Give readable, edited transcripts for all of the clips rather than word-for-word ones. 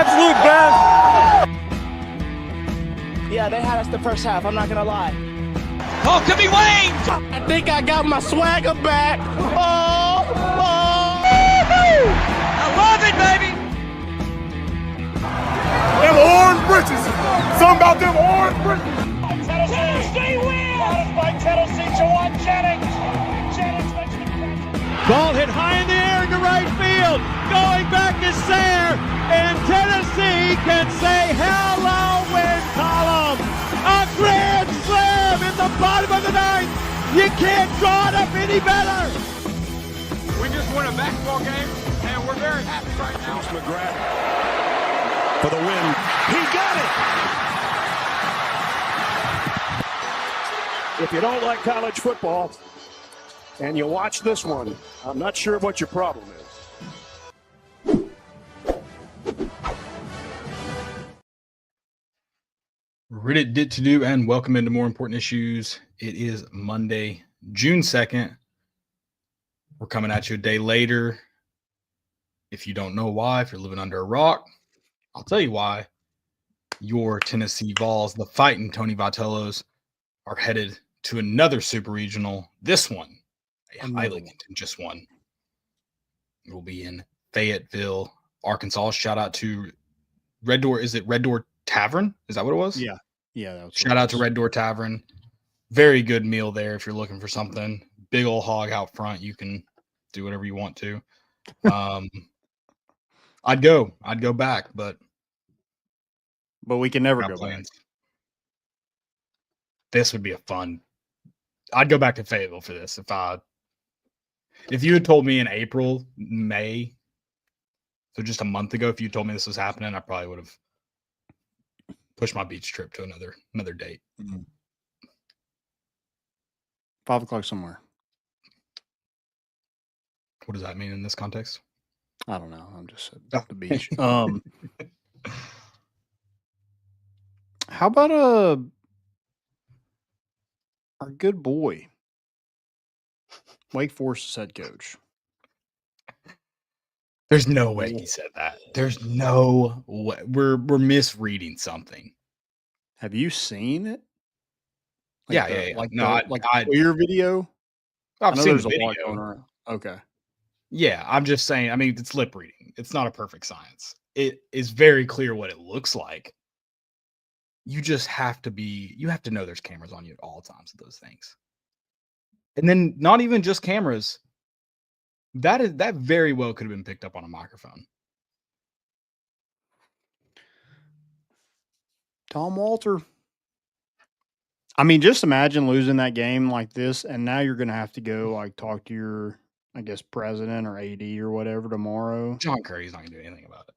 absolute best. Yeah, they had us the first half. I'm not going to lie. Oh, could be Wayne. I think I got my swagger back. Oh. I love it, baby. Them orange britches. Something about them orange britches. Tennessee wins. By Tennessee, Jawan Jennings. Jennings makes the catch. Ball hit high in the air into right field. Going back is Sayre. And Tennessee can say hello, win column. A grand slam in the bottom of the ninth. You can't draw it up any better. We just won a basketball game, and we're very happy right now. McGrath for the win. He got it. If you don't like college football and you watch this one, I'm not sure what your problem is. Reddit did to do, and welcome into More Important Issues. It is Monday, June 2nd. We're coming at you a day later. If you don't know why, if you're living under a rock, I'll tell you why. Your Tennessee Vols, the fighting Tony Vitellos, are headed to another super regional. This one, a highly contentious one. It will be in Fayetteville, Arkansas. Shout out to Red Door. Is it Red Door Tavern? Is that what it was? Yeah. That was Shout out to Red Door Tavern. Very good meal there if you're looking for something. Big old hog out front. You can do whatever you want to. I'd go back, but we can never got go plans. This would be a fun. I'd go back to Fayetteville for this if you had told me in April, May, so just a month ago, if you told me this was happening, I probably would have pushed my beach trip to another date. 5 o'clock somewhere. What does that mean in this context? I don't know. I'm just at the beach. How about our good boy, Wake Forest's head coach? There's no way he said that. There's no way. We're misreading something. Have you seen it? Yeah. Clear video. I've seen there's the a lot video. going around. Okay. Yeah, I'm just saying. I mean, it's lip reading. It's not a perfect science. It is very clear what it looks like. You just have to know there's cameras on you at all times with those things. And then not even just cameras. That very well could have been picked up on a microphone. Tom Walter. I mean, just imagine losing that game like this, and now you're going to have to go talk to your, I guess, president or AD or whatever tomorrow. John Curry's not going to do anything about it.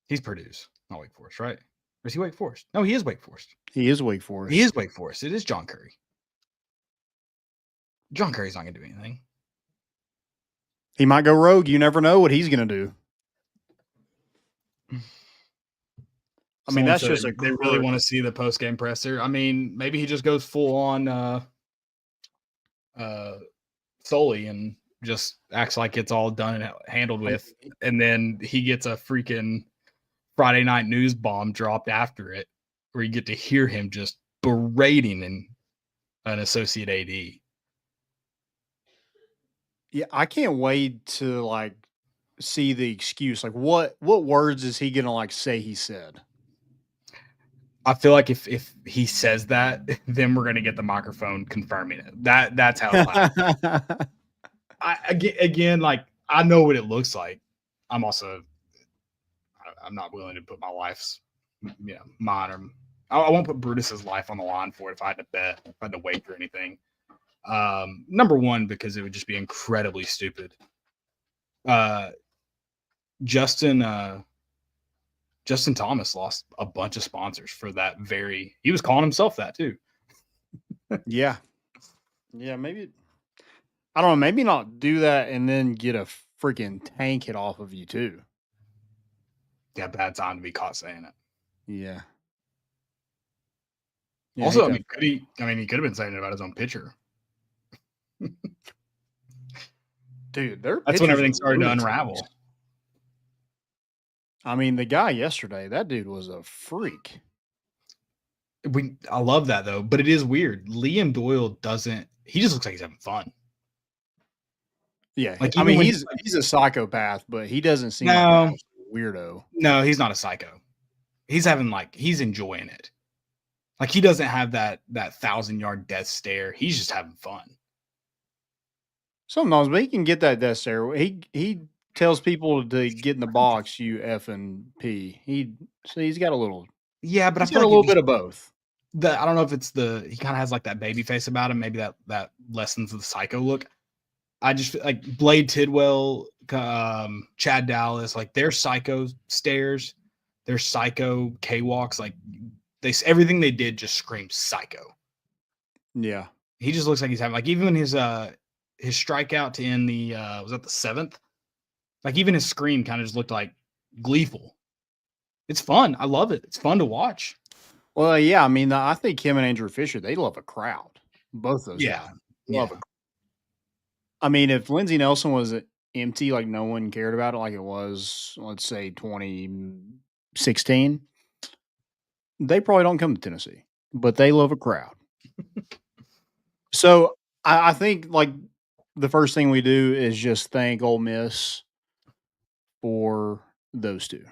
He's Purdue's, not Wake Forest, right? Or is he Wake Forest? No, he is Wake Forest. He is Wake Forest. He is Wake Forest. It is John Curry. John Curry's not going to do anything. He might go rogue. You never know what he's going to do. I mean, that's just they really want to see the post-game presser. I mean, maybe he just goes full on Sully and just acts like it's all done and handled with, and then he gets a freaking Friday night news bomb dropped after it, where you get to hear him just berating an associate AD. Yeah, I can't wait to see the excuse. What words is he gonna say he said? I feel like if he says that, then we're gonna get the microphone confirming it. That's how it happens. I know what it looks like. I'm not willing to put my life's mine or I won't put Brutus's life on the line for it if I had to bet, if I had to wager anything. Number one, because it would just be incredibly stupid. Justin Thomas lost a bunch of sponsors for that he was calling himself that too. Yeah, maybe, I don't know, maybe not do that and then get a freaking tank hit off of you too. Yeah, bad time to be caught saying it. Yeah. Also, he could have been saying it about his own pitcher. Dude, that's when everything started to unravel. I mean, the guy yesterday, that dude was a freak. I love that though, but it is weird. Liam Doyle doesn't. He just looks like he's having fun. Yeah, Like I even mean, when he's a psychopath, but he doesn't seem like an no, absolute weirdo. no, he's not a psycho. He's enjoying it. Like he doesn't have that 1,000-yard death stare. He's just having fun. Sometimes, but he can get that death stare. He tells people to get in the box, you effing p. He's got a little. Yeah, but I He's feel got a like little bit of both. I don't know if it's he kind of has like that baby face about him. Maybe that lessens the psycho look. I just feel like Blade Tidwell, Chad Dallas, like their psycho stares, their psycho K-walks, like everything they did just screams psycho. Yeah. He just looks like he's having like even his strikeout to end the was that the 7th? Like even his scream kind of just looked like gleeful. It's fun. I love it. It's fun to watch. Well, yeah. I mean, I think him and Andrew Fisher, they love a crowd. Both those Yeah. guys love a. I mean, if Lindsey Nelson was empty, like no one cared about it, like it was, let's say 2016, they probably don't come to Tennessee, but they love a crowd. So I think like the first thing we do is just thank Ole Miss for those two.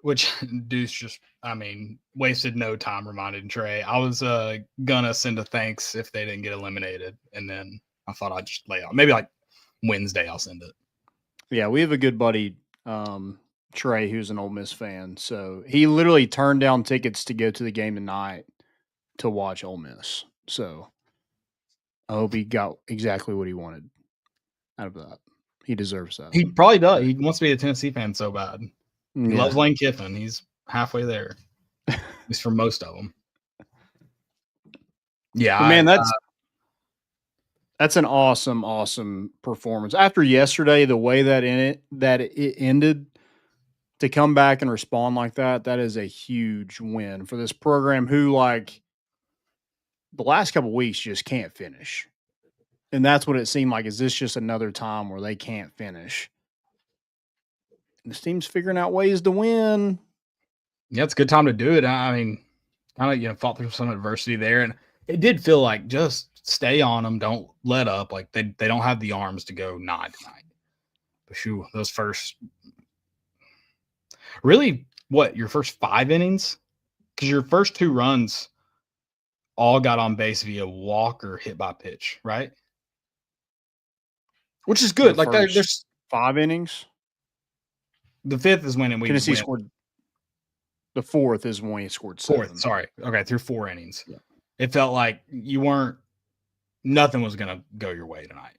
Which Deuce just, I mean, wasted no time reminding Trey. I was gonna send a thanks if they didn't get eliminated, and then I thought I'd just lay out. Maybe like Wednesday I'll send it. Yeah, we have a good buddy, Trey, who's an Ole Miss fan. So he literally turned down tickets to go to the game tonight to watch Ole Miss. So I hope he got exactly what he wanted out of that. He deserves that. He probably does. He wants to be a Tennessee fan so bad. He Yeah. loves Lane Kiffin. He's halfway there, at least for most of them. Yeah, But man, that's an awesome performance. After yesterday, the way that it ended, to come back and respond like that is a huge win for this program who, like, the last couple of weeks just can't finish. And that's what it seemed like. Is this just another time where they can't finish? And this team's figuring out ways to win. Yeah, it's a good time to do it. I mean, kind of fought through some adversity there, and it did feel like just stay on them, don't let up. Like they don't have the arms to go 9 tonight. But shoot, those first, really, your first 5 innings? Because your first 2 runs all got on base via walk or hit by pitch, right? Which is good. Like there's 5 innings. The 5th is when Tennessee scored. The 4th is when he scored 7. 4th, sorry. Okay, through 4 innings. Yeah. It felt like nothing was going to go your way tonight.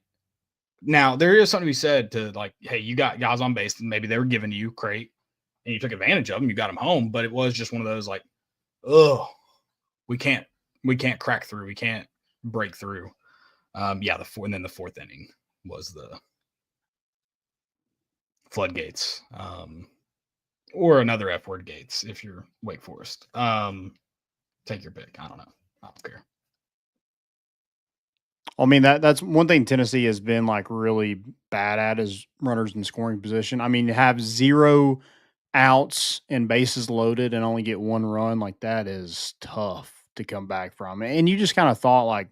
Now, there is something to be said to, like, hey, you got guys on base, and maybe they were giving to you, great, and you took advantage of them, you got them home, but it was just one of those, like, we can't crack through, we can't break through. And then the 4th inning was the floodgates, or another F word gates if you're Wake Forest. Take your pick. I don't know. I don't care. I mean, that's one thing Tennessee has been like really bad at is runners in scoring position. I mean, to have 0 outs and bases loaded and only get 1 run, like that is tough to come back from. And you just kind of thought like,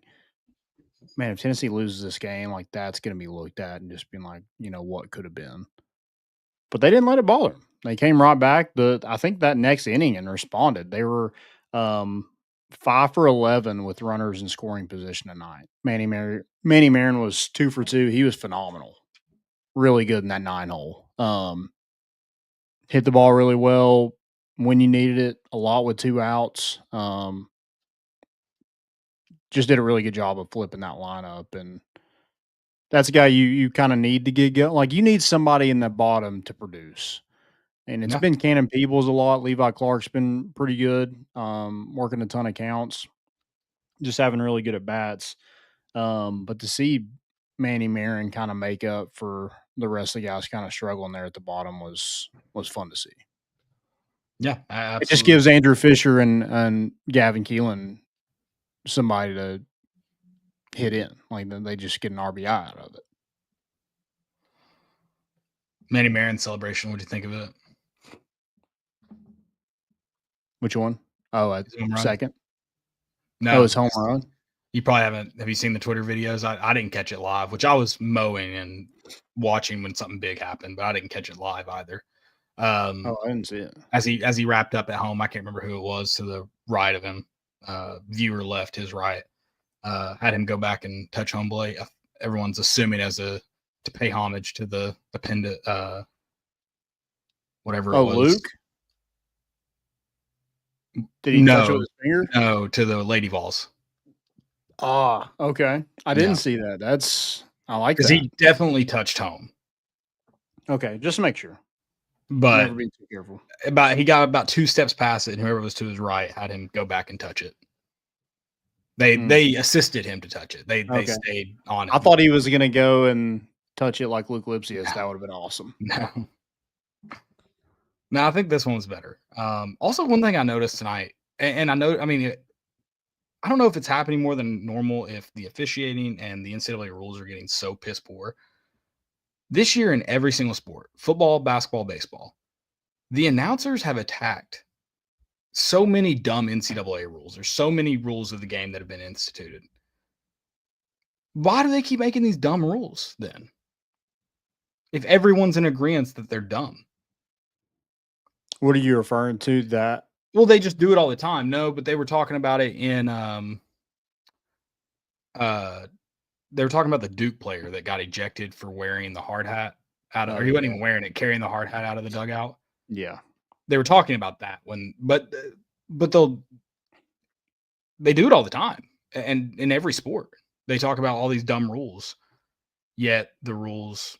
man, if Tennessee loses this game, like that's going to be looked at and just being like, what could have been. But they didn't let it bother them. They came right back. I think that next inning and responded. They were 5 for 11 with runners in scoring position tonight. Manny Marin was 2 for 2. He was phenomenal. Really good in that 9-hole. Hit the ball really well when you needed it, a lot with 2 outs. Just did a really good job of flipping that lineup. And that's a guy you kind of need to get going. Like, you need somebody in the bottom to produce. And it's been Cannon Peebles a lot. Levi Clark's been pretty good, working a ton of counts, just having really good at bats. But to see Manny Marin kind of make up for the rest of the guys kind of struggling there at the bottom was fun to see. Yeah, absolutely. It just gives Andrew Fisher and Gavin Keelan somebody to hit in. Like, they just get an RBI out of it. Manny Marin celebration. What do you think of it? Which one? Oh, at His home run. second. No, His home run. You probably haven't. Have you seen the Twitter videos? I didn't catch it live, which I was mowing and watching when something big happened, but I didn't catch it live either. I didn't see it. As he wrapped up at home, I can't remember who it was to the right of him. Viewer left, his right. Had him go back and touch home plate. Everyone's assuming to pay homage to the pendant, whatever it was. Luke? Did he touch it with his finger? No, to the Lady Vols. Ah, okay. I didn't see that. I like that. Because he definitely touched home. Okay, just to make sure. But never be too careful. He got about 2 steps past it, and whoever was to his right had him go back and touch it. They assisted him to touch it. They stayed on it. I thought he was going to go and touch it like Luke Lipsius. That would have been awesome. No, I think this one was better. Also, one thing I noticed tonight, and I don't know if it's happening more than normal if the officiating and the NCAA rules are getting so piss poor. This year in every single sport, football, basketball, baseball, the announcers have attacked so many dumb NCAA rules. There's so many rules of the game that have been instituted. Why do they keep making these dumb rules then? If everyone's in agreement that they're dumb. What are you referring to that? Well, they just do it all the time. No, but they were talking about it in they were talking about the Duke player that got ejected for wearing the hard hat or he wasn't even wearing it, carrying the hard hat out of the dugout. Yeah. They were talking about that but they do it all the time. And in every sport, they talk about all these dumb rules, yet the rules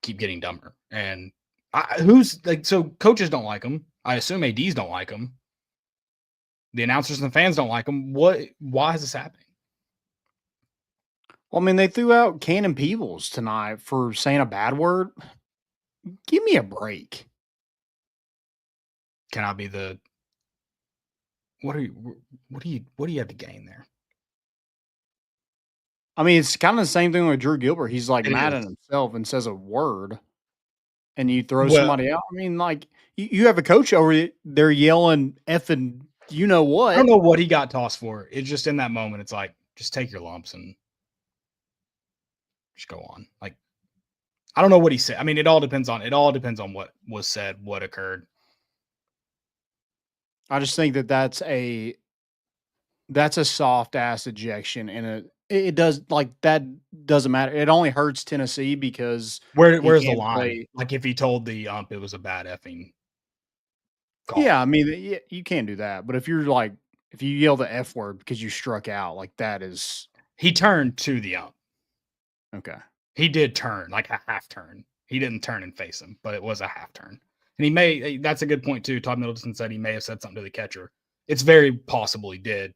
keep getting dumber. And so coaches don't like them. I assume ADs don't like them. The announcers and the fans don't like them. Why is this happening? Well, I mean, they threw out Cannon Peebles tonight for saying a bad word. Give me a break. Can I be the? What do you have to gain there? I mean, it's kind of the same thing with Drew Gilbert. He's like mad at himself and says a word, and you throw somebody out. I mean, like you have a coach over there yelling effing, you know what? I don't know what he got tossed for. It's just in that moment, it's like just take your lumps and just go on. Like I don't know what he said. I mean, it all depends on what was said, what occurred. I just think that's a soft ass ejection, and it does that doesn't matter. It only hurts Tennessee because where's the line? Like if he told the ump it was a bad effing call. Yeah, I mean you can't do that. But if you yell the F word because you struck out, like that is he turned to the ump. Okay. He did turn, like a half turn. He didn't turn and face him, but it was a half turn. And that's a good point too. Todd Middleton said he may have said something to the catcher. It's very possible he did.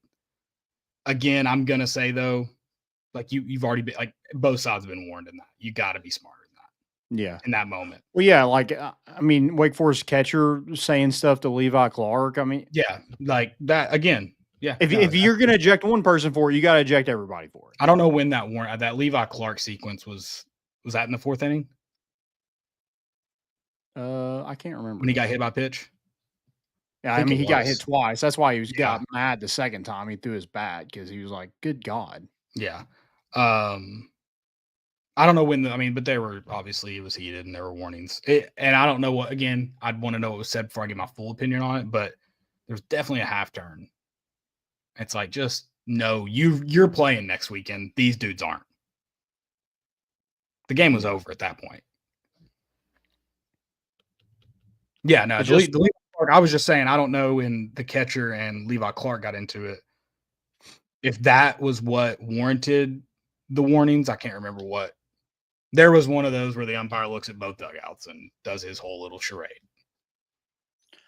Again, I'm going to say though, like you've already been, like both sides have been warned in that. You got to be smarter than that. Yeah. In that moment. Well, yeah. Like, I mean, Wake Forest catcher saying stuff to Levi Clark. I mean, yeah, like that again. Yeah. If you're going to eject one person for it, you got to eject everybody for it. I don't know when that Levi Clark sequence was that in the 4th inning? I can't remember. When he got hit by pitch? Yeah, I mean, he got hit twice. That's why he got mad the second time he threw his bat because he was like, good God. Yeah. I don't know when but they were obviously it was heated and there were warnings. And I don't know what, again, I'd want to know what was said before I get my full opinion on it, but there's definitely a half turn. It's like, just no, you're playing next weekend. These dudes aren't. The game was over at that point. Yeah, no, I was just saying, I don't know when the catcher and Levi Clark got into it. If that was what warranted the warnings, I can't remember what. There was one of those where the umpire looks at both dugouts and does his whole little charade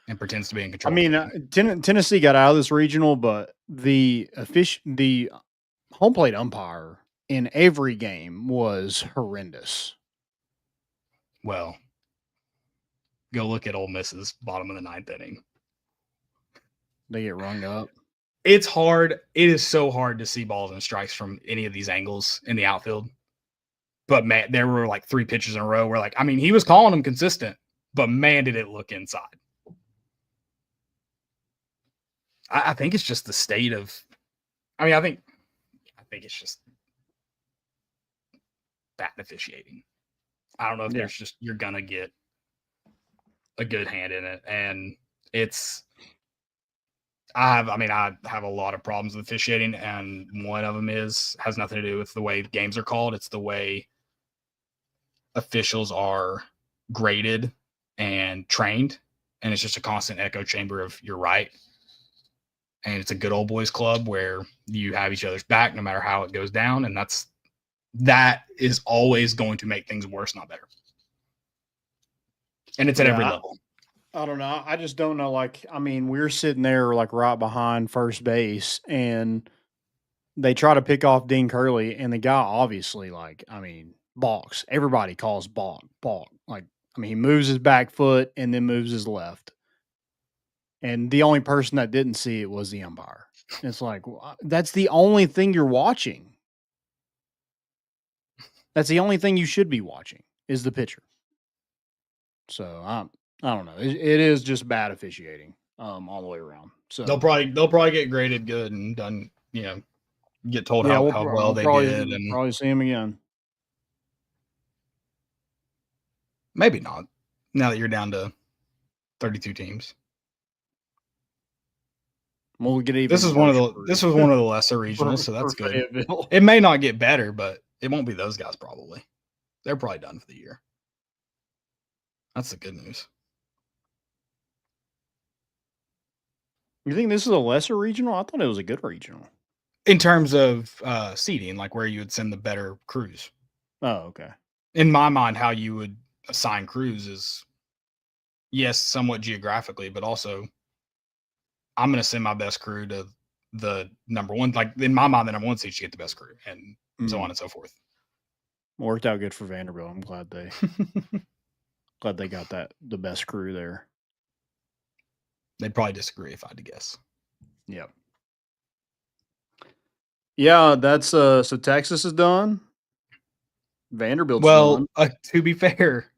and pretends to be in control. I mean, Tennessee got out of this regional, but the home plate umpire in every game was horrendous. Well, go look at Ole Miss's bottom of the 9th inning. They get rung up. It's hard. It is so hard to see balls and strikes from any of these angles in the outfield. But man, there were like 3 pitches in a row where, like, I mean, he was calling them consistent, but man, did it look inside. I think it's just the state of. I mean, I think it's just bad officiating. I don't know if there's just you're gonna get a good hand in it, and it's. I have a lot of problems with officiating, and one of them has nothing to do with the way games are called. It's the way officials are graded and trained, and it's just a constant echo chamber of you're right. And it's a good old boys club where you have each other's back no matter how it goes down, and that is always going to make things worse, not better. And it's at every level. I don't know. I just don't know. Like, I mean, we're sitting there like right behind first base, and they try to pick off Dean Curley, and the guy obviously, like, I mean, balks. Everybody calls balk. Like, I mean, he moves his back foot and then moves his left. And the only person that didn't see it was the umpire. It's like, that's the only thing you're watching. That's the only thing you should be watching is the pitcher. So I don't know. It is just bad officiating all the way around. So they'll probably get graded good and done. Get told how well they did, and probably see him again. Maybe not. Now that you're down to 32 teams. We'll get even. This was one of the lesser regionals, so that's good. It may not get better, but it won't be those guys probably. They're probably done for the year. That's the good news. You think this is a lesser regional? I thought it was a good regional. In terms of seeding, like where you would send the better crews. Oh, okay. In my mind, how you would assign crews is, yes, somewhat geographically, but also I'm going to send my best crew to the number one. Like in my mind, the number one seed should get the best crew, and so on and so forth. Worked out good for Vanderbilt. I'm glad they got the best crew there. They'd probably disagree if I had to guess. Yep. Yeah, that's so Texas is done. Vanderbilt's done. To be fair,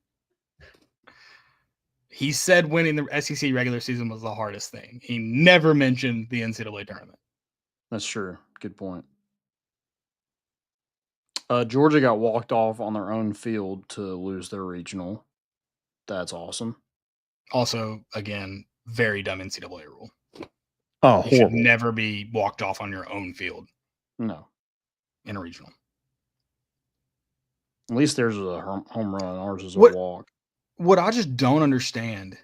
he said winning the SEC regular season was the hardest thing. He never mentioned the NCAA tournament. That's true. Good point. Georgia got walked off on their own field to lose their regional. That's awesome. Also, again, very dumb NCAA rule. Oh, you should never be walked off on your own field. No. In a regional. At least there's a home run. Ours is a walk. What I just don't understand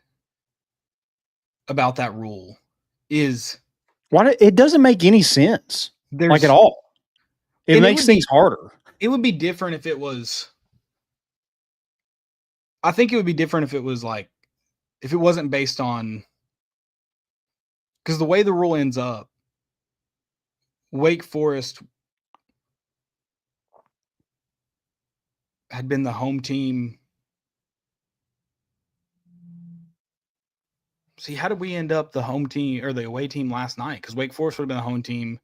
about that rule is why it doesn't make any sense. Like at all. It makes things harder. It would be different if it was. I think it would be different if it was like, if it wasn't based on, because the way the rule ends up, Wake Forest had been the home team. See, how did we end up the home team or the away team last night? Because Wake Forest would have been the home team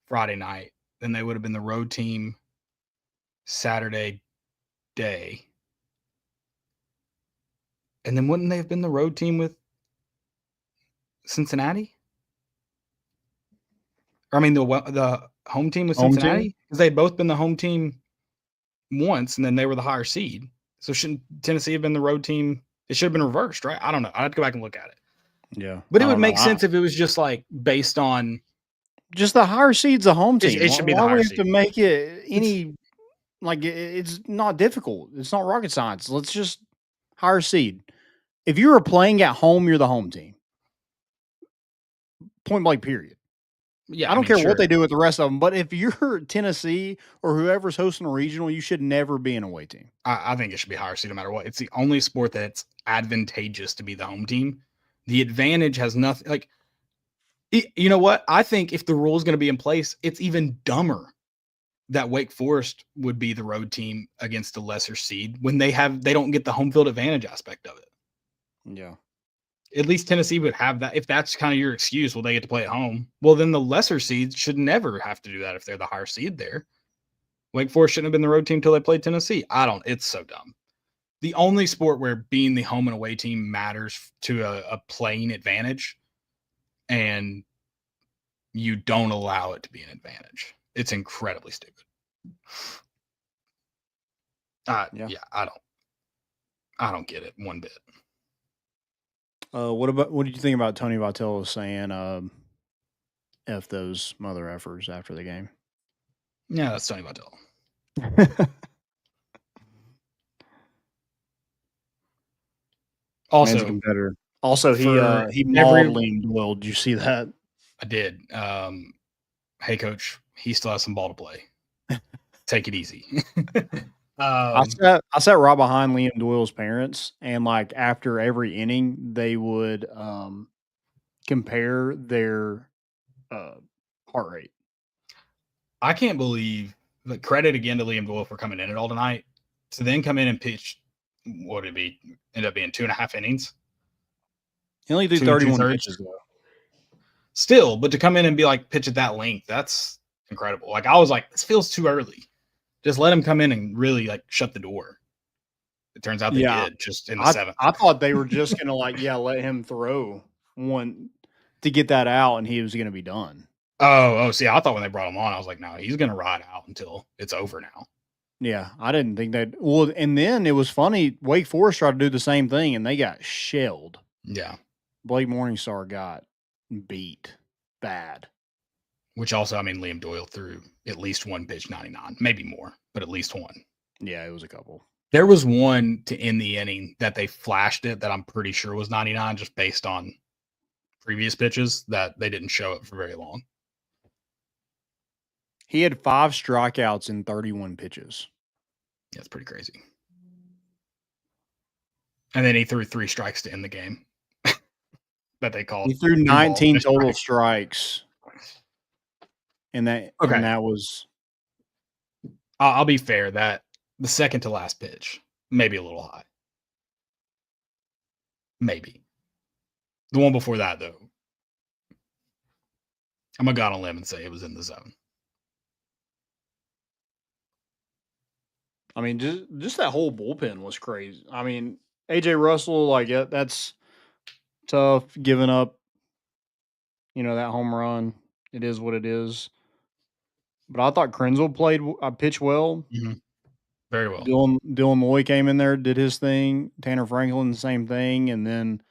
Friday night. Then they would have been the road team Saturday day. And then wouldn't they have been the road team with Cincinnati? Or, I mean, the home team with Cincinnati? Because they'd both been the home team once, and then they were the higher seed. So shouldn't Tennessee have been the road team? It should have been reversed, right? I don't know. I'd have to go back and look at it. Yeah. But it would make sense if it was just like based on. Just the higher seed's a home team. It should be the higher seed. Why do we have to make it any, it's not difficult. It's not rocket science. Let's just higher seed. If you were playing at home, you're the home team. Point blank, period. Yeah, I don't care what they do with the rest of them, but if you're Tennessee or whoever's hosting a regional, you should never be an away team. I think it should be higher seed no matter what. It's the only sport that's advantageous to be the home team. The advantage has nothing like. You know what? I think if the rule is going to be in place, it's even dumber that Wake Forest would be the road team against a lesser seed when they don't get the home field advantage aspect of it. Yeah. At least Tennessee would have that. If that's kind of your excuse, well, they get to play at home. Well, then the lesser seeds should never have to do that if they're the higher seed there. Wake Forest shouldn't have been the road team until they played Tennessee. It's so dumb. The only sport where being the home and away team matters to a playing advantage, and you don't allow it to be an advantage. It's incredibly stupid. Yeah, I don't get it one bit. What did you think about Tony Vitello saying F those mother effers after the game? Yeah, that's Tony Vitello. Man's a Also, competitor. Also, he for mauled every- Liam Doyle. Did you see that? I did. Hey, coach, he still has some ball to play. Take it easy. I sat right behind Liam Doyle's parents, and like after every inning, they would compare their heart rate. I can't believe the credit again to Liam Doyle for coming in it all tonight. To then come in and pitch, what would it be? End up being 2.5 innings. He only threw 2 31 2/3. pitches though. Still, but to come in and be like pitch at that length, that's incredible. Like I was like, this feels too early. Just let him come in and really like shut the door. It turns out they did just in the seventh. I thought they were just gonna let him throw one to get that out, and he was gonna be done. See, I thought when they brought him on, I was like, no, he's gonna ride out until it's over now. Yeah, I didn't think that. Well, and then it was funny. Wake Forest tried to do the same thing, and they got shelled. Yeah. Blake Morningstar got beat bad. Which also, I mean, Liam Doyle threw at least one pitch 99, maybe more, but at least one. Yeah, it was a couple. There was one to end the inning that they flashed it that I'm pretty sure was 99 just based on previous pitches that they didn't show it for very long. He had 5 strikeouts in 31 pitches. Yeah, it's pretty crazy. And then he threw 3 strikes to end the game that they called. He threw 19 total strikes. And that was. I'll be fair that the second to last pitch, maybe a little high. Maybe. The one before that, though, I'm going to go on a limb and say it was in the zone. I mean, just that whole bullpen was crazy. I mean, AJ Russell, like, that's tough giving up, that home run. It is what it is. But I thought Krenzel pitched well. Mm-hmm. Very well. Dylan Loy came in there, did his thing. Tanner Franklin, the same thing. And then,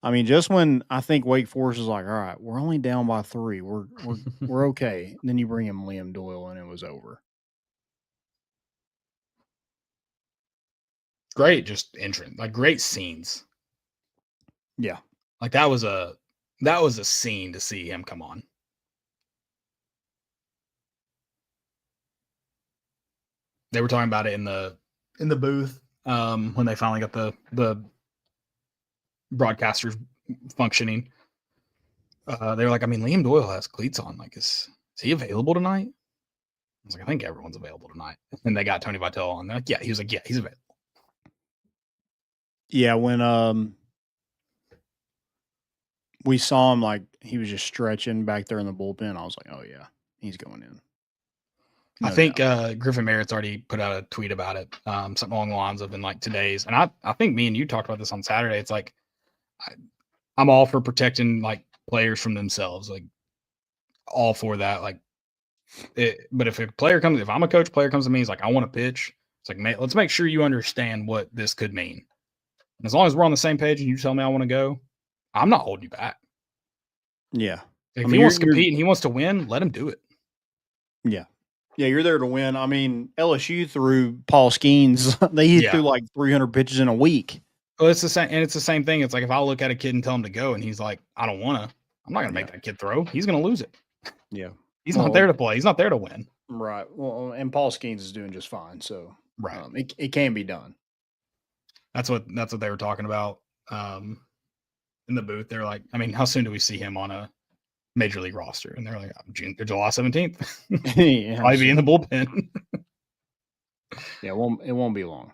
I mean, just when I think Wake Forest is like, all right, we're only down by 3. We're okay. And then you bring him Liam Doyle, and it was over. Great, just entrance, like great scenes. Yeah, like that was a scene to see him come on. They were talking about it in the booth when they finally got the broadcasters functioning. They were like, I mean, Liam Doyle has cleats on. Like, is he available tonight? I was like, I think everyone's available tonight. And they got Tony Vitello on. They're like, yeah, he was like, yeah, he's available. Yeah, when we saw him, like, he was just stretching back there in the bullpen, I was like, oh yeah, he's going in. I think Griffin Merritt's already put out a tweet about it, something along the lines of in like today's. And I think me and you talked about this on Saturday. It's like I'm all for protecting like players from themselves, like all for that. Like, but if I'm a coach, player comes to me, he's like, I want to pitch. It's like, man, let's make sure you understand what this could mean. And as long as we're on the same page and you tell me I want to go, I'm not holding you back. Yeah. If he wants to compete and he wants to win, let him do it. Yeah. Yeah, you're there to win. I mean, LSU threw Paul Skeens. They threw like 300 pitches in a week. Well, it's the same, and it's the same thing. It's like if I look at a kid and tell him to go, and he's like, "I don't want to," I'm not going to make that kid throw. He's going to lose it. Yeah, he's not there to play. He's not there to win. Right. Well, and Paul Skeens is doing just fine. So right, it can be done. That's what they were talking about in the booth. They're like, I mean, how soon do we see him on a major league roster? And they're like, July 17th. Yeah, probably be in the bullpen. Yeah, it won't be long.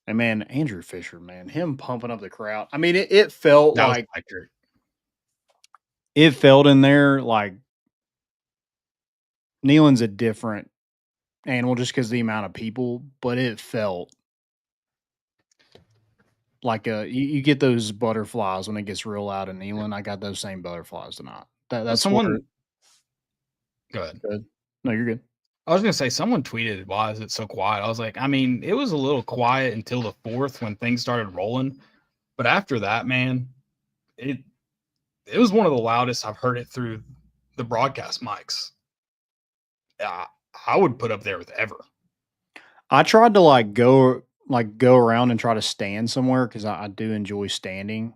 And man, Andrew Fisher, man, him pumping up the crowd. I mean, it felt like it felt in there like Neyland's a different animal just because the amount of people, but it felt like you get those butterflies when it gets real loud in England. I got those same butterflies tonight. That's Someone go ahead. good. No, you're good. I was gonna say someone tweeted, "Why is it so quiet?" I was like, I mean, it was a little quiet until the fourth when things started rolling, but after that, man, it was one of the loudest I've heard it through the broadcast mics. I would put up there with ever. I tried to go around and try to stand somewhere because I do enjoy standing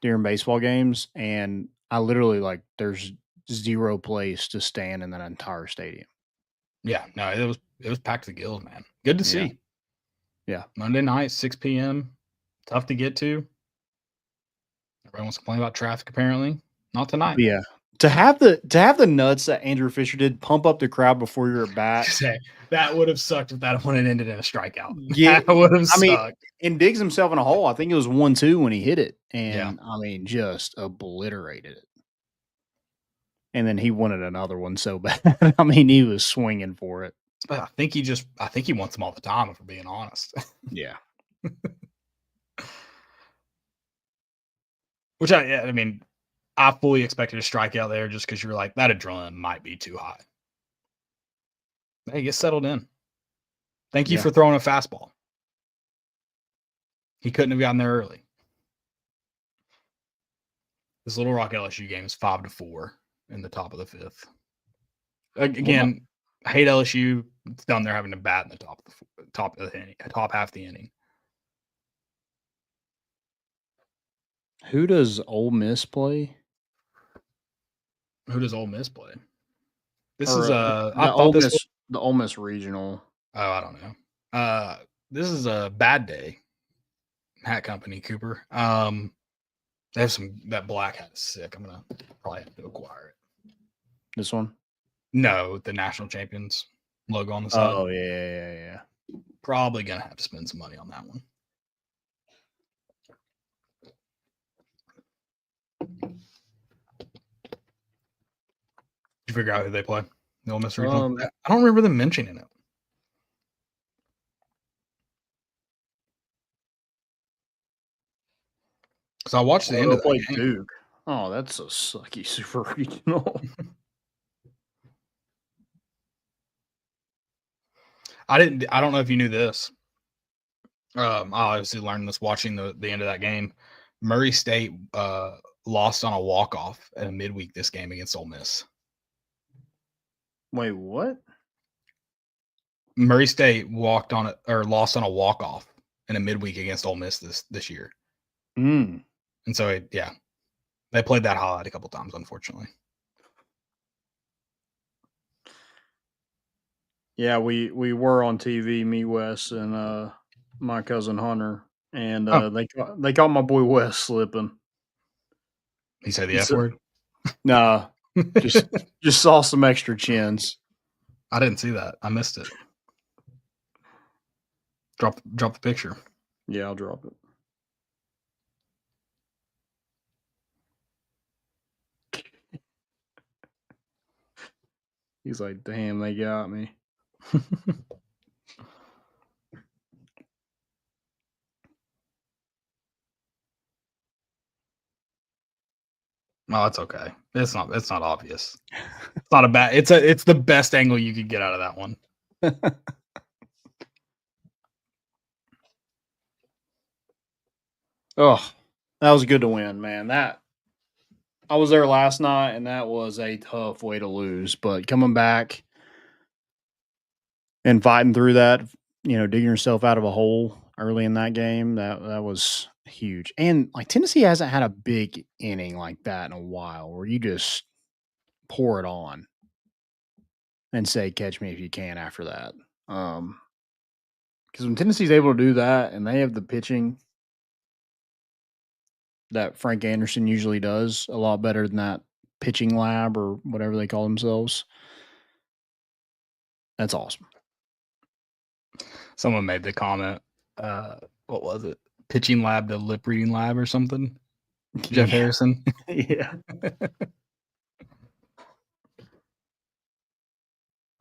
during baseball games, and I literally there's zero place to stand in that entire stadium. Yeah, no, it was packed to the gills, man. Good to see. Yeah. Monday night, 6 p.m. Tough to get to. Everyone wants to complain about traffic, apparently. Not tonight. Yeah. To have the nuts that Andrew Fisher did, pump up the crowd before you're at bat. That would have sucked if that one had ended in a strikeout. Yeah, that would have sucked. And digs himself in a hole. I think it was 1-2 when he hit it, and Yeah. I mean, just obliterated it. And then he wanted another one so bad. I mean, he was swinging for it. But I think he wants them all the time, if we're being honest. Yeah. Which I mean, I fully expected a strikeout there just because you're like, that adrenaline might be too high. Hey, get settled in. Thank you for throwing a fastball. He couldn't have gotten there early. This Little Rock LSU game is 5-4 in the top of the fifth. Again, I hate LSU. It's down there having to bat in the top of the inning, top half of the inning. Who does Ole Miss play? Who does Ole Miss play? This Or, is the Ole Miss regional. Oh, I don't know. This is a Bad Day hat company, Cooper. They have that black hat is sick. I'm gonna probably have to acquire it. This one? No, the national champions logo on the side. Oh yeah. Probably gonna have to spend some money on that one. Did you figure out who they play? The Ole Miss regional? I don't remember them mentioning it. Because I watched the end of that game. Duke. Oh, that's a sucky super regional. I don't know if you knew this. I obviously learned this watching the end of that game. Murray State lost on a walk-off at a midweek this game against Ole Miss. Wait, what? Murray State lost on a walk-off in a midweek against Ole Miss this year. Mm. And so, they played that highlight a couple times, unfortunately. Yeah, we were on TV, me, Wes, and my cousin Hunter, and they caught my boy Wes slipping. He said the F word? Nah, just saw some extra chins. I didn't see that. I missed it. Drop the picture. Yeah, I'll drop it. He's like, damn, they got me. No, it's okay. It's not obvious. It's not a bad. It's the best angle you could get out of that one. Oh, that was good to win, man. I was there last night, and that was a tough way to lose. But coming back and fighting through that, digging yourself out of a hole early in that game, that was huge. And Tennessee hasn't had a big inning like that in a while, where you just pour it on and say, "Catch me if you can." After that, because when Tennessee's able to do that, and they have the pitching that Frank Anderson usually does a lot better than that pitching lab or whatever they call themselves. That's awesome. Someone made the comment, what was it? Pitching lab to lip reading lab or something? Jeff Harrison? Yeah.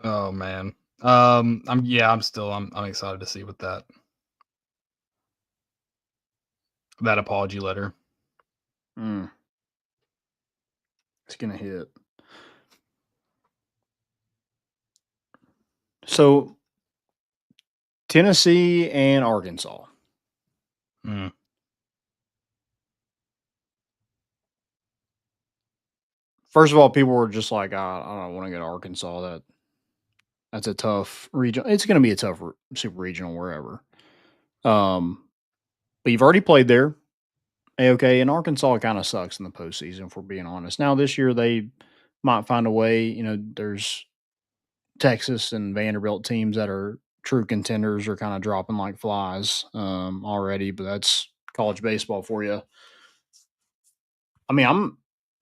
Oh man. I'm excited to see what that. that apology letter. It's gonna hit. So Tennessee and Arkansas. Mm. First of all, people were just like, I don't want to go to Arkansas. That's a tough region. It's going to be a tough super regional wherever. But you've already played there. Okay, and Arkansas kind of sucks in the postseason, if we're being honest. Now this year they might find a way. You know, there's Texas and Vanderbilt teams that are true contenders are kind of dropping like flies already, but that's college baseball for you. I mean,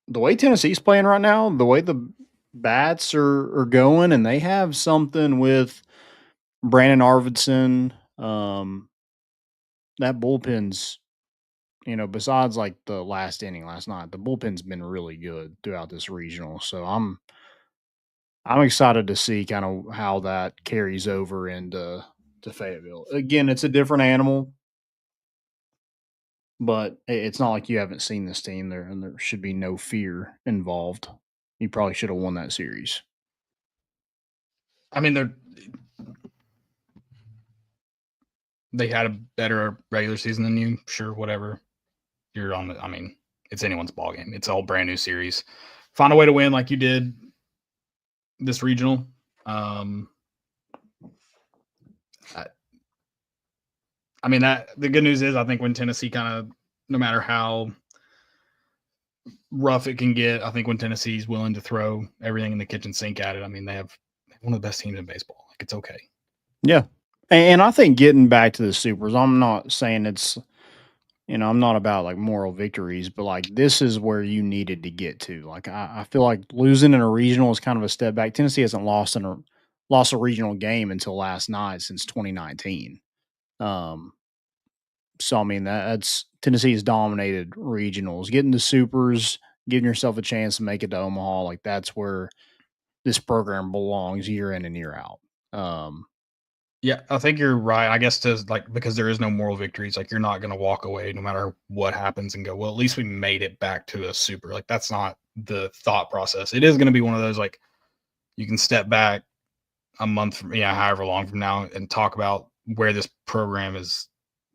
the way Tennessee's playing right now, the way the bats are going, and they have something with Brandon Arvidsson. That bullpen's, besides like the last inning last night, the bullpen's been really good throughout this regional. So I'm excited to see kind of how that carries over into Fayetteville. Again, it's a different animal, but it's not like you haven't seen this team there, and there should be no fear involved. You probably should have won that series. I mean, they had a better regular season than you. Sure, whatever. You're on the. I mean, it's anyone's ball game. It's all brand new series. Find a way to win like you did this regional. I mean, that the good news is I think when Tennessee kind of, no matter how rough it can get, I think when Tennessee's willing to throw everything in the kitchen sink at it, I mean, they have one of the best teams in baseball. Like, it's okay. Yeah. And I think getting back to the supers, I'm not saying it's, I'm not about like moral victories, but like this is where you needed to get to. Like I feel like losing in a regional is kind of a step back. Tennessee hasn't lost a regional game until last night since 2019. So I mean that's Tennessee's dominated regionals. Getting to supers, giving yourself a chance to make it to Omaha, like that's where this program belongs year in and year out. Yeah, I think you're right. I guess because there is no moral victories, like you're not going to walk away no matter what happens and go, well, at least we made it back to a super. Like that's not the thought process. It is going to be one of those, like you can step back a month from, however long from now and talk about where this program is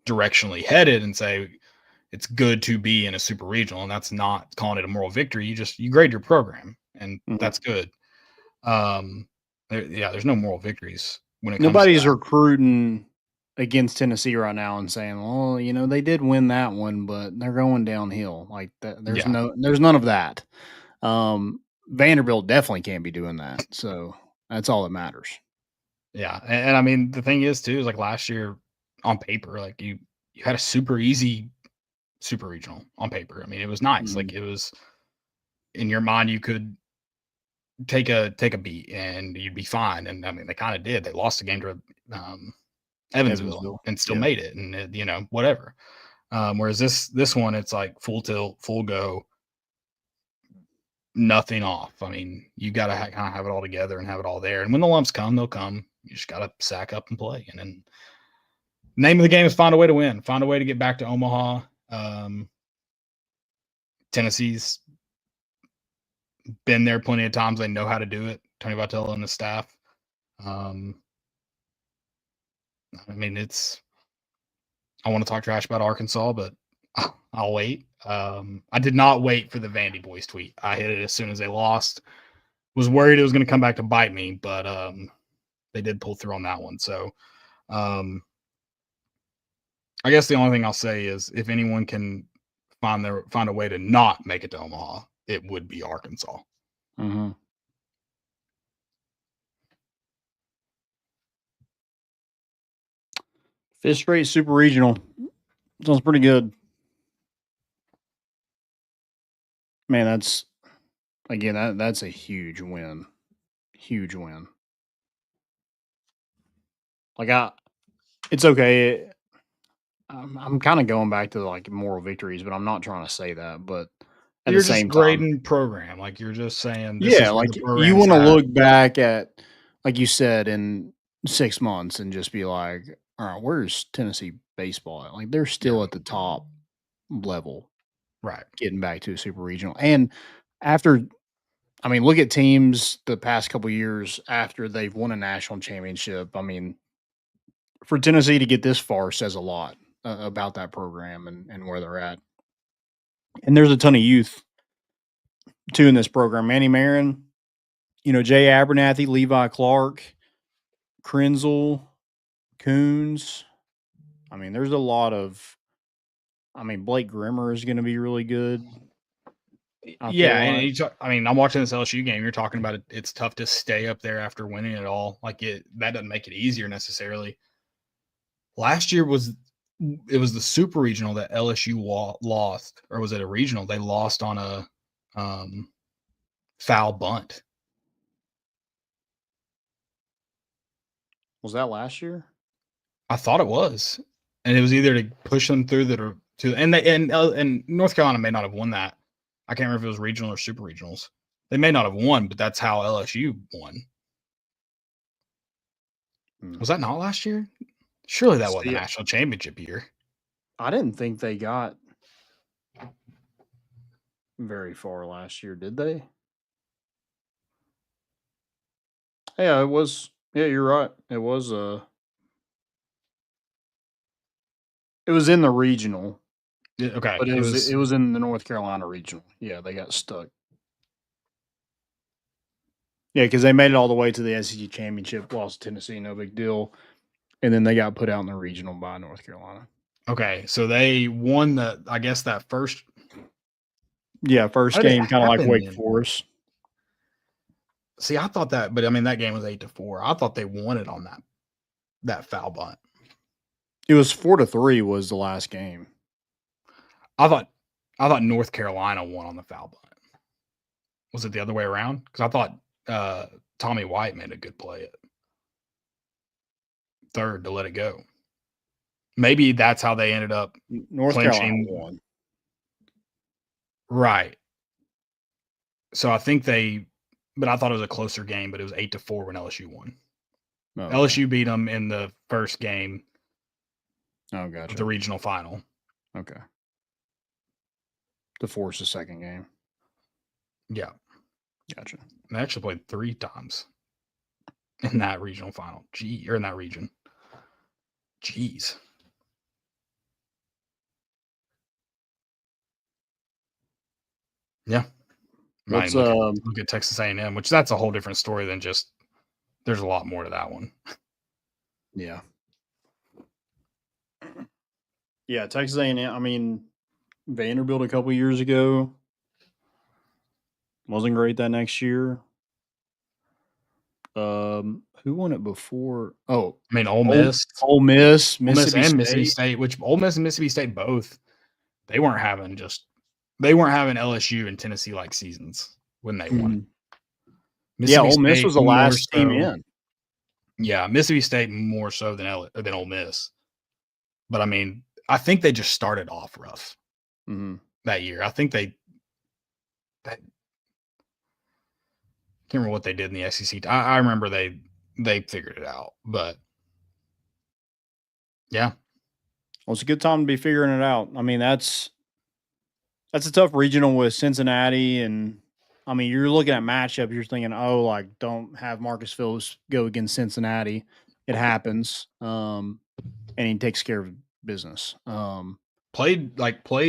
directionally headed and say it's good to be in a super regional. And that's not calling it a moral victory. You grade your program and that's good. There's no moral victories. Nobody's recruiting against Tennessee right now and saying, well, they did win that one, but they're going downhill. Like that. There's none of that. Vanderbilt definitely can't be doing that. So that's all that matters. Yeah. And I mean, the thing is too, is like last year on paper, like you had a super easy super regional on paper. I mean, it was nice. Mm-hmm. Like it was in your mind, you could take a beat and you'd be fine. And I mean, they kind of did. They lost the game to Evansville and still made it, and whatever. Whereas this one, it's like full tilt, full go, nothing off. I mean, you got to kind of have it all together and have it all there. And when the lumps come, they'll come. You just got to sack up and play. And then name of the game is find a way to win, find a way to get back to Omaha. Tennessee's been there plenty of times. They know how to do it. Tony Vitello and the staff. I mean, I want to talk trash about Arkansas, but I'll wait. I did not wait for the Vandy Boys tweet. I hit it as soon as they lost. Was worried it was going to come back to bite me, but they did pull through on that one. So I guess the only thing I'll say is if anyone can find a way to not make it to Omaha, it would be Arkansas. Mm-hmm. Fifth straight super regional. Sounds pretty good. Man, that's a huge win. Huge win. Like it's okay. I'm kind of going back to like moral victories, but I'm not trying to say that. But at you're the same just grading time, program, like you're just saying, like you want to look back at, like you said, in 6 months and just be like, all right, where's Tennessee baseball at? Like they're still at the top level Right. getting back to a super regional. And look at teams the past couple years after they've won a national championship. I mean, for Tennessee to get this far says a lot about that program and where they're at. And there's a ton of youth too in this program. Manny Marin, Jay Abernathy, Levi Clark, Krenzel, Coons. I mean, there's a lot of. Blake Grimmer is going to be really good. Yeah, and I'm watching this LSU game. You're talking about it. It's tough to stay up there after winning it all. That doesn't make it easier necessarily. Last year was the super regional that LSU lost, or was it a regional? They lost on a foul bunt. Was that last year? I thought it was, and it was either to push them through and North Carolina may not have won that. I can't remember if it was regional or super regionals. They may not have won, but that's how LSU won. Was that not last year? Surely that wasn't the national championship year. I didn't think they got very far last year, did they? Yeah, it was. Yeah, you're right. It was it was in the regional. Okay. But it was in the North Carolina regional. Yeah, they got stuck. Yeah, because they made it all the way to the SEC championship, lost to Tennessee, no big deal. And then they got put out in the regional by North Carolina. Okay, so they won that first. Yeah, first game, kind of like Wake Forest. See, I thought that, but I mean, that game was 8-4. I thought they won it on that foul bunt. It was 4-3 was the last game. I thought North Carolina won on the foul bunt. Was it the other way around? Because I thought Tommy White made a good play at third to let it go. Maybe that's how they ended up North Carolina won. Right. So I think but I thought it was a closer game, but it was 8-4 when LSU won. Oh, okay. LSU beat them in the first game. Oh, gotcha. Of the regional final. Okay. To force the second game. Yeah. Gotcha. They actually played 3 times in that regional final. Or in that region. Jeez. Yeah. Let's look at Texas A&M, which that's a whole different story than just there's a lot more to that one. Yeah. Yeah, Texas A&M, I mean, Vanderbilt a couple years ago wasn't great that next year. Who won it before? Oh, I mean, Ole Miss. Ole Miss, Mississippi State, which Ole Miss and Mississippi State both, they weren't having LSU and Tennessee like seasons when they won. Yeah, Ole Miss was the last team in. Yeah, Mississippi State more so than Ole Miss. But I mean, I think they just started off rough that year. I think can't remember what they did in the SEC. I remember they figured it out, but yeah. Well, it's a good time to be figuring it out. I mean, that's a tough regional with Cincinnati, and I mean, you're looking at matchup. You're thinking, don't have Marcus Phillips go against Cincinnati. It happens, and he takes care of business. Played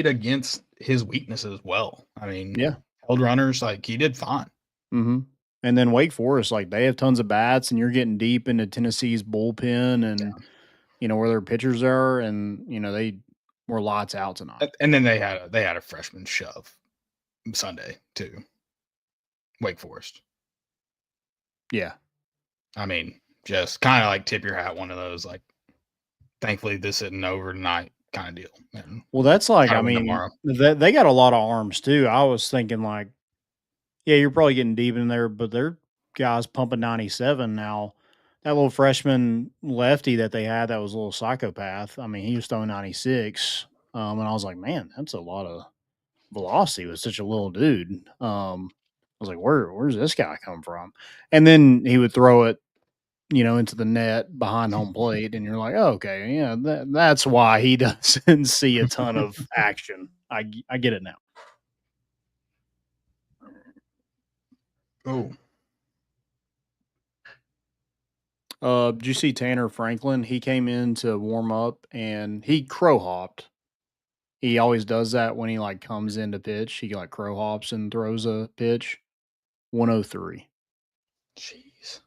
against his weaknesses as well. I mean, yeah, held runners, he did fine. Mm-hmm. And then Wake Forest, they have tons of bats, and you're getting deep into Tennessee's bullpen, and where their pitchers are, and they were lots out tonight. And then they had a freshman shove Sunday too. Wake Forest. Yeah. I mean, just kind of tip your hat, one of those thankfully this isn't over tonight kind of deal. And well, that's they got a lot of arms too. I was thinking yeah, you're probably getting deep in there, but their guys pumping 97 now. That little freshman lefty that they had that was a little psychopath. I mean, he was throwing 96. And I was like, man, that's a lot of velocity with such a little dude. I was like, where's this guy come from? And then he would throw it into the net behind home plate, and you're like, oh, okay, yeah, that's why he doesn't see a ton of action. I get it now. Oh, Did you see Tanner Franklin? He came in to warm up and he crow hopped. He always does that when he like comes in to pitch. He like crow hops and throws a pitch. 103. jeez.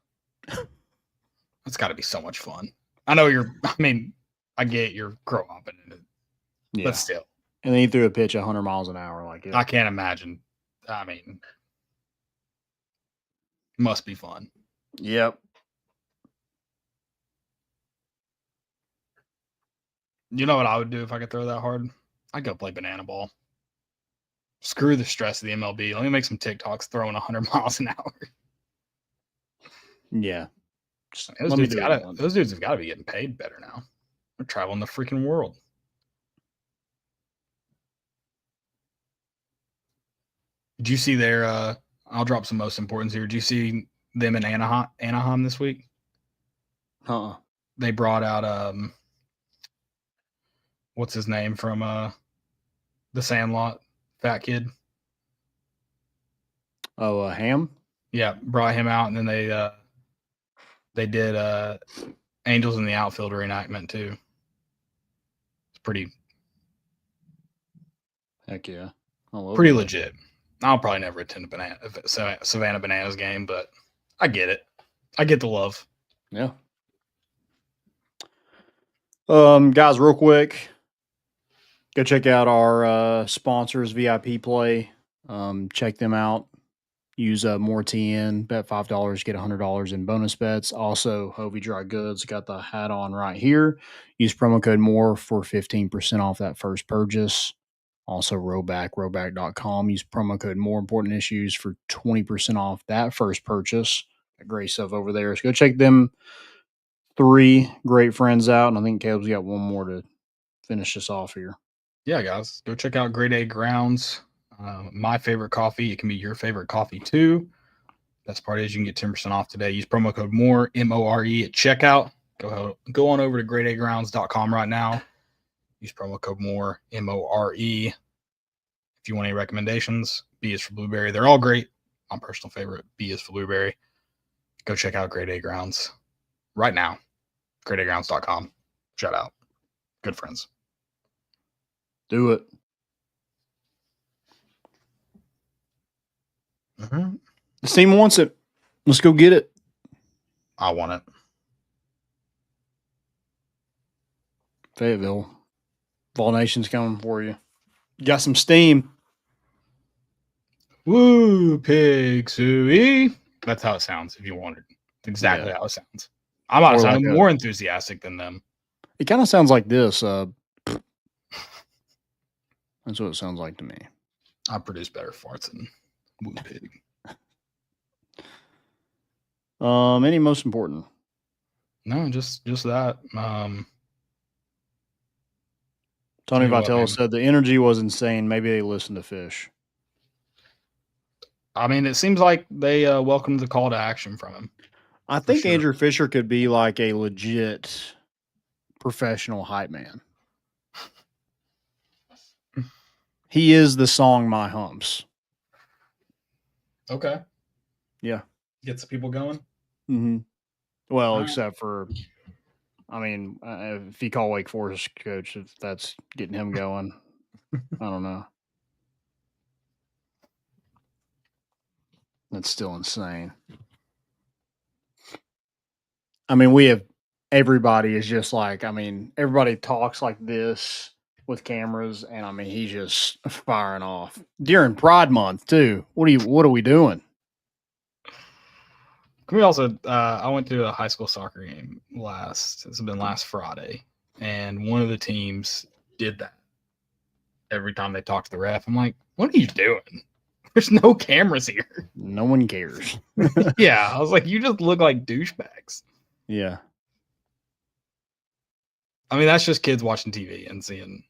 That's got to be so much fun. I know I get you're crow hopping in it, Yeah. but still. And then he threw a pitch 100 miles an hour. Like it. I can't imagine. Must be fun. Yep. You know what I would do if I could throw that hard? I'd go play banana ball. Screw the stress of the MLB. Let me make some TikToks throwing 100 miles an hour. Yeah. Those dudes have got to be getting paid better now. They're traveling the freaking world. Did you see their I'll drop some most importance here. Did you see them in Anaheim this week? They brought out what's his name from The Sandlot, fat kid. Oh, Ham? Yeah, brought him out, and then they did Angels in the Outfield reenactment too. It's pretty Heck yeah. pretty legit. I'll probably never attend a Savannah Bananas game, but I get it. I get the love. Yeah. Guys, real quick, go check out our sponsors, VIP Play. Check them out. Use more TN, bet $5, get $100 in bonus bets. Also, Hovey Dry Goods, got the hat on right here. Use promo code MORE for 15% off that first purchase. Also, rowback.com. Use promo code MORE important issues for 20% off that first purchase. Great stuff over there. So go check them 3 great friends out. And I think Caleb's got one more to finish this off here. Yeah, guys, go check out Grade A Grounds. My favorite coffee. It can be your favorite coffee too. Best part is you can get 10% off today. Use promo code MORE, M-O-R-E, at checkout. Go on over to gradeagrounds.com right now. Use promo code MORE, M-O-R-E. If you want any recommendations, B is for Blueberry. They're all great. My personal favorite, B is for Blueberry. Go check out Grade A Grounds right now. gradeagrounds.com. Shout out. Good friends. Do it. Mm-hmm. The team wants it. Let's go get it. I want it. Fayetteville. Vol Nation's coming for you. You got some steam. Woo, pig suey. That's how it sounds if you wanted. It's exactly how it sounds. I might have sounded more enthusiastic than them. It kind of sounds like this. That's what it sounds like to me. I produce better farts than woo pig. Any most important? No, just that. Tony Vitello said the energy was insane. Maybe they listened to Fish. I mean, it seems like they welcomed the call to action from him. I think Andrew Fisher could be like a legit professional hype man. He is the song My Humps. Okay. Yeah. Gets people going? Mm-hmm. Well, except for, I mean, if you call Wake Forest coach, if that's getting him going, I don't know. That's still insane. I mean, everybody is just like, everybody talks like this with cameras, and he's just firing off during Pride Month too. What are we doing? Can we also? I went to a high school soccer game last Friday, and one of the teams did that. Every time they talked to the ref, I'm like, "What are you doing? There's no cameras here. No one cares." Yeah, I was like, "You just look like douchebags." Yeah. I mean, that's just kids watching TV and seeing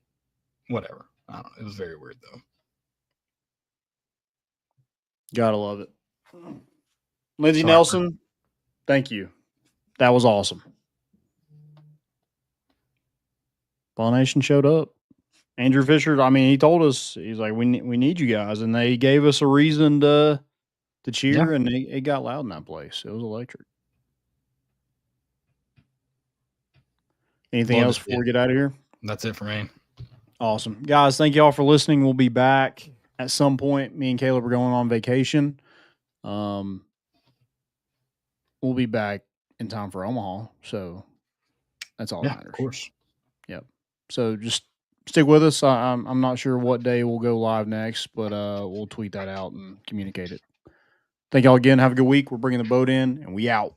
whatever. I don't know. It was very weird though. Gotta love it. Lindsey Nelson, thank you. That was awesome. Ball Nation showed up. Andrew Fisher, I mean, he told us, he's like, we need you guys. And they gave us a reason to cheer, and it got loud in that place. It was electric. Anything else before we get out of here? That's it for me. Awesome. Guys, thank you all for listening. We'll be back at some point. Me and Caleb are going on vacation. We'll be back in time for Omaha. So that's all that matters. Of course. Yep. So just stick with us. I'm not sure what day we'll go live next, but we'll tweet that out and communicate it. Thank y'all again. Have a good week. We're bringing the boat in, and we out.